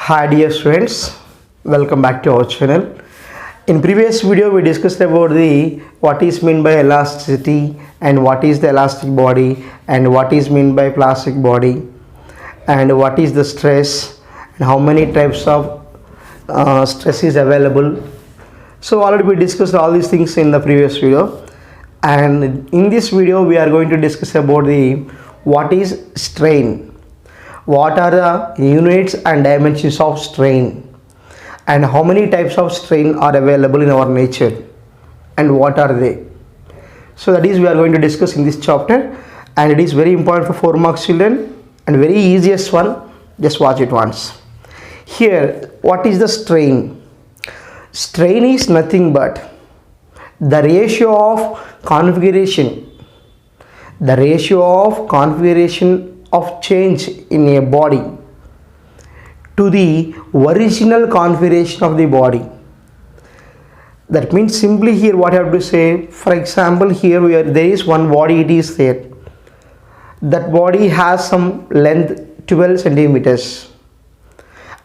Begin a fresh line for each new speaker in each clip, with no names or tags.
Hi dear students, welcome back to our channel. In previous video we discussed about the what is meant by elasticity and what is the elastic body and what is meant by plastic body and what is the stress and how many types of stress is available. So already we discussed all these things in the previous video, and in this video we are going to discuss about the what is strain. What are the units and dimensions of strain, and how many types of strain are available in our nature and what are they. So that is we are going to discuss in this chapter, and it is very important for 4 marks children and very easiest one. Just watch it once. Here, what is the strain? Strain is nothing but the ratio of configuration of change in a body to the original configuration of the body. That means simply here what I have to say, for example, here there is one body, it is there. That body has some length 12 centimeters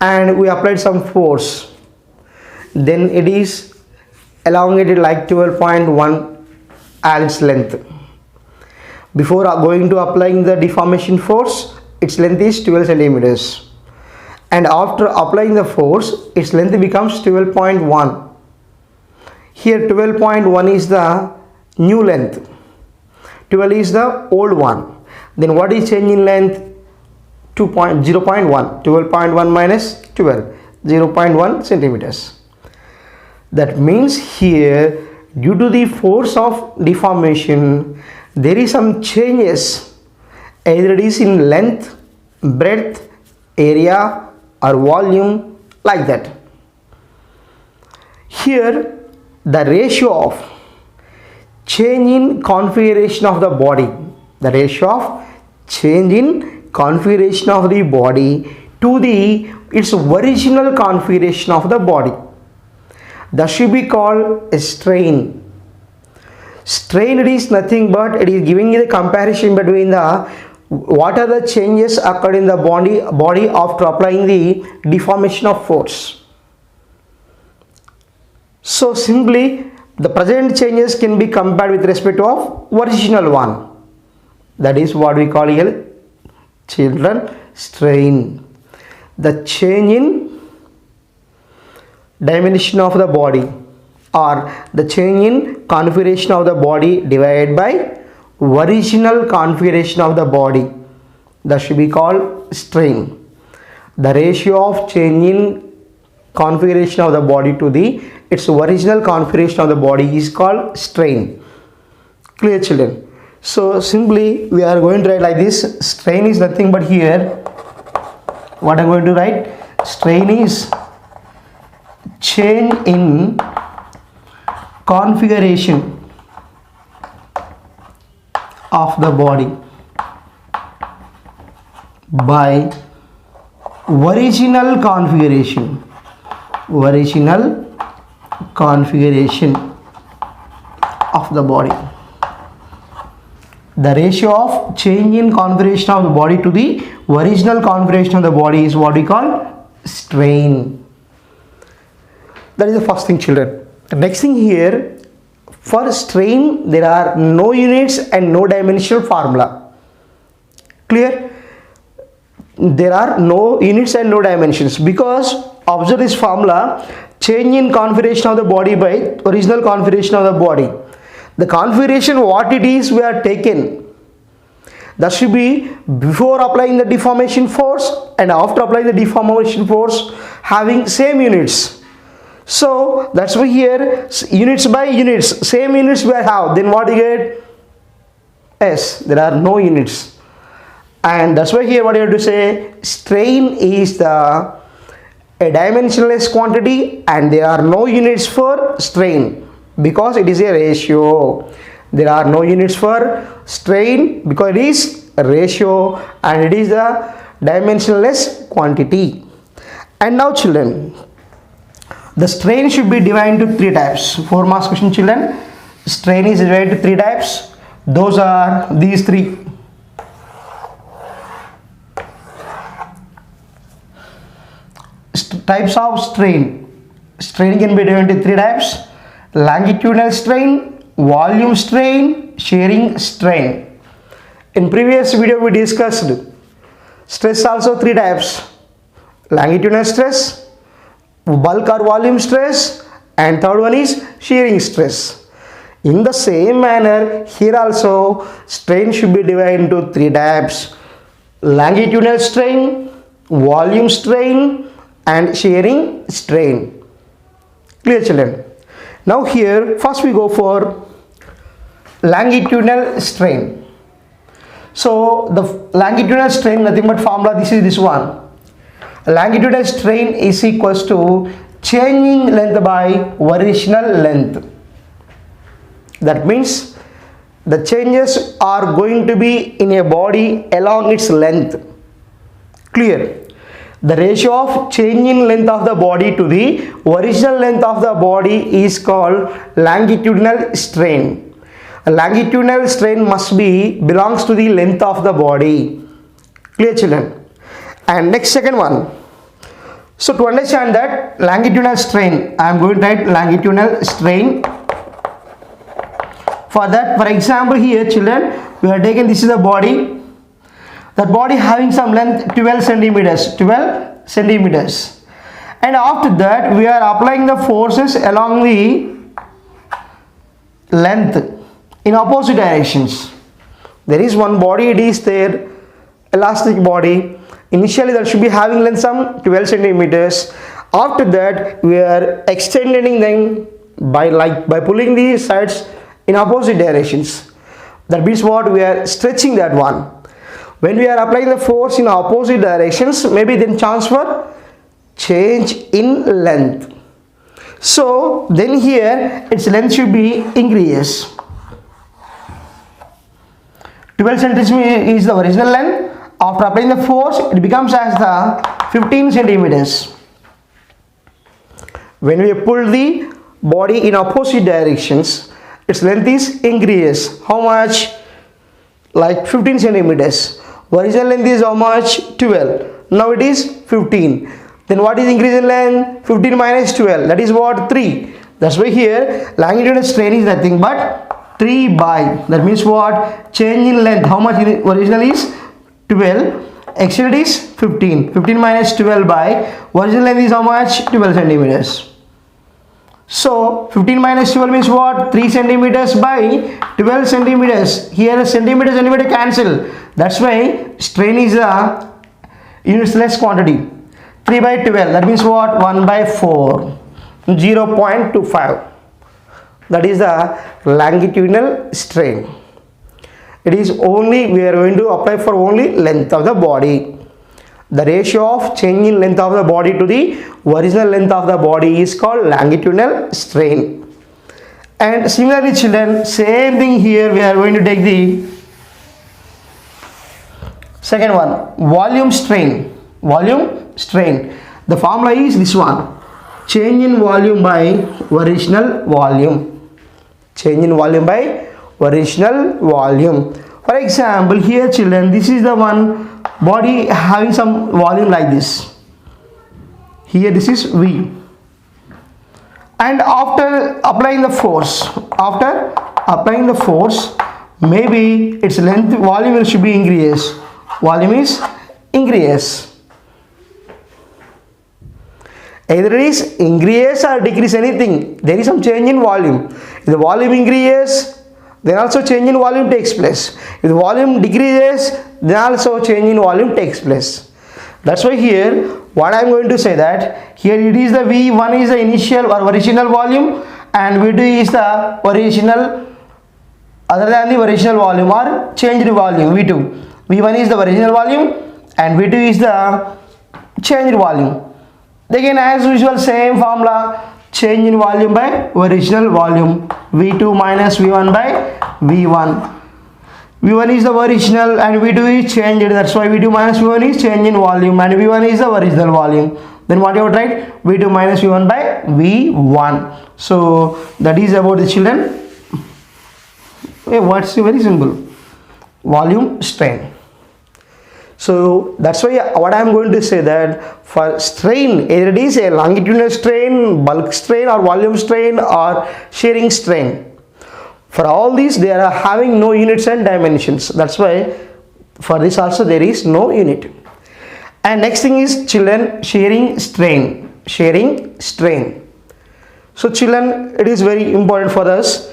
and we applied some force, then it is elongated like 12.1 as length. Before going to applying the deformation force, its length is 12 centimeters, and after applying the force, its length becomes 12.1. Here 12.1 is the new length, 12 is the old one. Then what is change in length? 0.1. 12.1 minus 12, 0.1 centimeters. That means here, due to the force of deformation, there is some changes, either it is in length, breadth, area or volume, like that. Here the ratio of change in configuration of the body, to its original configuration of the body, that should be called a strain. Strain, it is nothing but it is giving you the comparison between the what are the changes occurred in the body after applying the deformation of force. So simply the present changes can be compared with respect to original one. That is what we call here, children, strain. The change in dimension of the body or the change in configuration of the body divided by original configuration of the body, that should be called strain. The ratio of change in configuration of the body to its original configuration of the body is called strain. Clear children? So simply we are going to write like this. Strain is nothing but here what I am going to write, strain is change in configuration of the body by original configuration of the body. The ratio of change in configuration of the body to the original configuration of the body is what we call strain. That is the first thing, children. The next thing here, for strain there are no units and no dimensional formula. Clear? There are no units and no dimensions, because observe this formula, change in configuration of the body by original configuration of the body. The configuration what it is we are taken, that should be before applying the deformation force and after applying the deformation force having same units. So that's why here units by units, same units we have, then what you get? Yes, there are no units, and that's why here what you have to say, strain is a dimensionless quantity and there are no units for strain because it is a ratio. There are no units for strain because it is a ratio and it is a dimensionless quantity. And now children, the strain should be divided into 3 types. 4 marks question, children. Strain is divided into 3 types. Those are these 3. types of strain. Strain can be divided into three types: longitudinal strain, volume strain, shearing strain. In previous video we discussed stress also three types: longitudinal stress, bulk or volume stress, and third one is shearing stress. In the same manner, here also strain should be divided into three types: longitudinal strain, volume strain, and shearing strain. Clear, children? Now here first we go for longitudinal strain. So the longitudinal strain, nothing but formula, this is this one. Longitudinal strain is equals to changing length by original length. That means the changes are going to be in a body along its length. Clear? The ratio of change in length of the body to the original length of the body is called longitudinal strain. A longitudinal strain must be belongs to the length of the body. Clear, children? And next, second one. So to understand that longitudinal strain, I am going to write longitudinal strain. For that, for example, here children, we are taking, this is the body. That body having some length 12 centimeters, 12 centimeters. And after that, we are applying the forces along the length in opposite directions. There is one body, it is there, elastic body. Initially that should be having length some 12 centimeters. After that, we are extending them by pulling the sides in opposite directions. That means what? We are stretching that one. When we are applying the force in opposite directions, maybe then chance for change in length. So then here its length should be increase. 12 centimeters is the original length. After applying the force, it becomes as the 15 centimeters. When we pull the body in opposite directions, its length is increase. How much? Like 15 centimeters. Original length is how much? 12. Now it is 15. Then what is increase in length? 15 minus 12. That is what? 3. That's why here longitudinal strain is nothing but 3 by. That means what? Change in length. How much original is? 12. Extended is 15. 15 minus 12 by. Original length is how much? 12 centimeters. So 15 minus 12 means what? 3 centimeters by 12 centimeters. Here centimeter cancel. That's why strain is a unitless quantity. 3 by 12. That means what? 1 by 4. 0.25. That is the longitudinal strain. It is only, we are going to apply for only length of the body. The ratio of change in length of the body to the original length of the body is called longitudinal strain. And similarly children, same thing here, we are going to take the second one, volume strain. Volume strain. The formula is this one: change in volume by original volume. Change in volume by original volume. For example, here children, this is the one body having some volume like this. Here this is V. And after applying the force, maybe its length, volume should be increased. Volume is increase. Either it is increase or decrease, anything. There is some change in volume. If the volume increases, then also change in volume takes place. If the volume decreases, then also change in volume takes place. That's why here what I am going to say that here it is the V1 is the initial or original volume, and V2 is the original other than the original volume or changed volume. V2. V1 is the original volume and V2 is the changed volume. Again, as usual, same formula, change in volume by original volume. V2 minus V1 by V1. V1 is the original and V2 is changed. That's why V2 minus V1 is change in volume and V1 is the original volume. Then what you would write? V2 minus V1 by V1. So that is about the children. What's very simple? Volume strain. So that's why what I am going to say, that for strain, either it is a longitudinal strain, bulk strain, or volume strain, or shearing strain, for all these they are having no units and dimensions. That's why for this also there is no unit. And next thing is children, shearing strain. Shearing strain. So children, it is very important for us.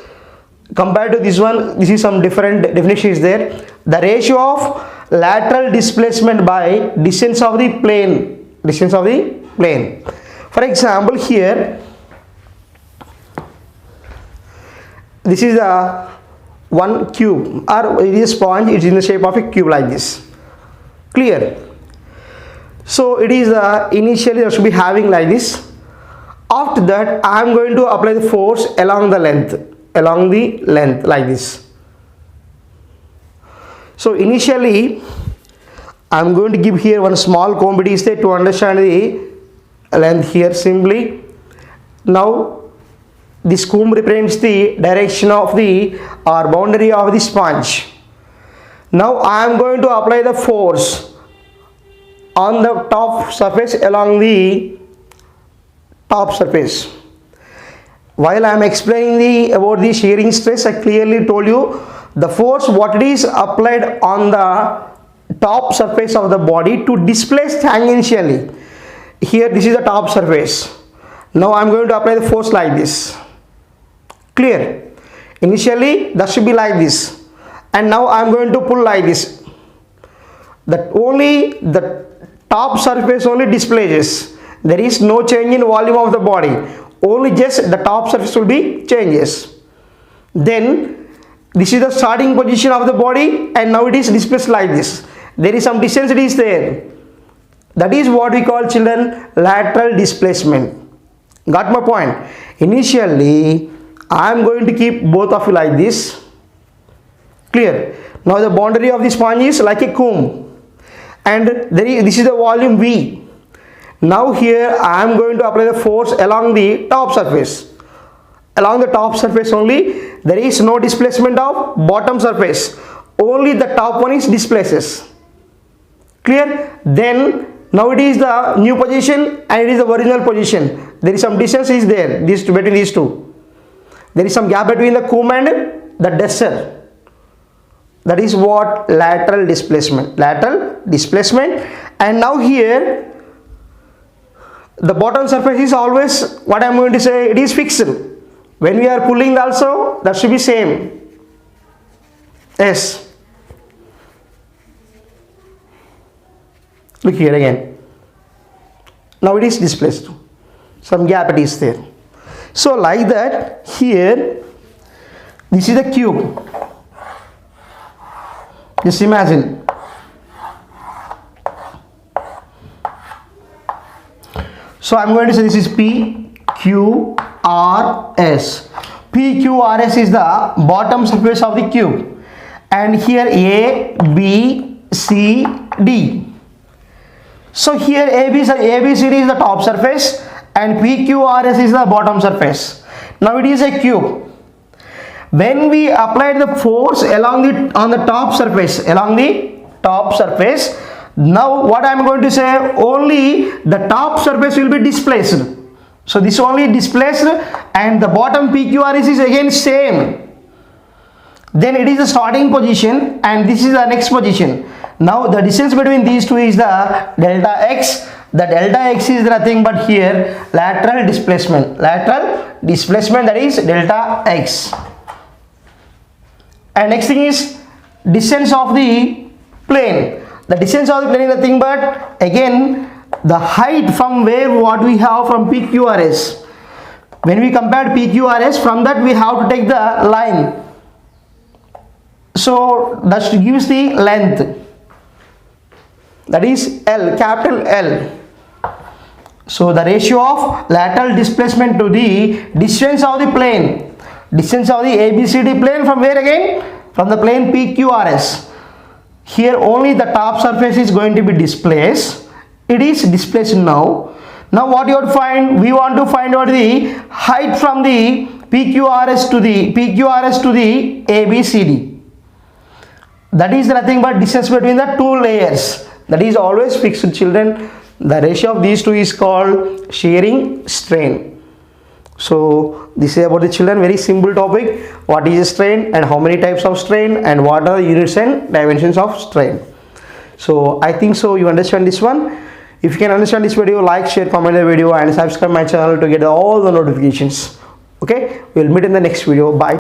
Compared to this one, this is some different definition is there. The ratio of lateral displacement by distance of the plane. Distance of the plane. For example, here this is a one cube, or it is a sponge. It is in the shape of a cube like this. Clear? So it is initially it should be having like this. After that, I am going to apply the force along the length like this. So initially I am going to give here one small competition to understand the length here simply. Now this comb represents the direction of the or boundary of the sponge. Now I am going to apply the force on the top surface along the top surface. While I am explaining about the shearing stress, I clearly told you the force what it is applied on the top surface of the body to displace tangentially. Here this is the top surface. Now I am going to apply the force like this. Clear? Initially that should be like this, and now I am going to pull like this. That only the top surface only displaces. There is no change in volume of the body. Only just the top surface will be changes. Then this is the starting position of the body, and now it is displaced like this. There is some distance it is there. That is what we call, children, lateral displacement. Got my point? Initially I am going to keep both of you like this. Clear? Now the boundary of the sponge is like a comb, and this is the volume V. Now here I am going to apply the force along the top surface. Along the top surface only, there is no displacement of bottom surface. Only the top one is displaces. Clear? Then now it is the new position and it is the original position. There is some distance is there between these two. There is some gap between the comb and the descer. That is what lateral displacement. Lateral displacement. And now here the bottom surface is always, what I am going to say, it is fixed. When we are pulling also, that should be same. Yes. Look here again. Now it is displaced. Some gap it is there. So like that, here this is the cube. Just imagine. So I am going to say this is P, Q, R, S. P, Q, R, S is the bottom surface of the cube. And here A, B, C, D. So here A, B, C, D is the top surface and P, Q, R, S is the bottom surface. Now it is a cube. When we apply the force on the top surface, now what I am going to say, only the top surface will be displaced. So this only displaced and the bottom PQRS is again same. Then it is the starting position and this is the next position. Now the distance between these two is the delta x. The delta x is nothing but here lateral displacement. Lateral displacement, that is delta x. And next thing is distance of the plane. The distance of the plane is nothing but again the height from where what we have from PQRS. When we compare PQRS, from that we have to take the line. So that gives the length. That is L, capital L. So the ratio of lateral displacement to the distance of the plane. Distance of the ABCD plane from where again? From the plane PQRS. Here only the top surface is going to be displaced. It is displaced now. Now what you have to find? We want to find out the height from the PQRS to the ABCD. That is nothing but distance between the two layers. that is always fixed, children. The ratio of these two is called shearing strain. So this is about the children, very simple topic. What is a strain and how many types of strain and what are the units and dimensions of strain. So I think so you understand this one. If you can understand this video, like, share, comment the video and subscribe my channel to get all the notifications. Okay, we'll meet in the next video. Bye.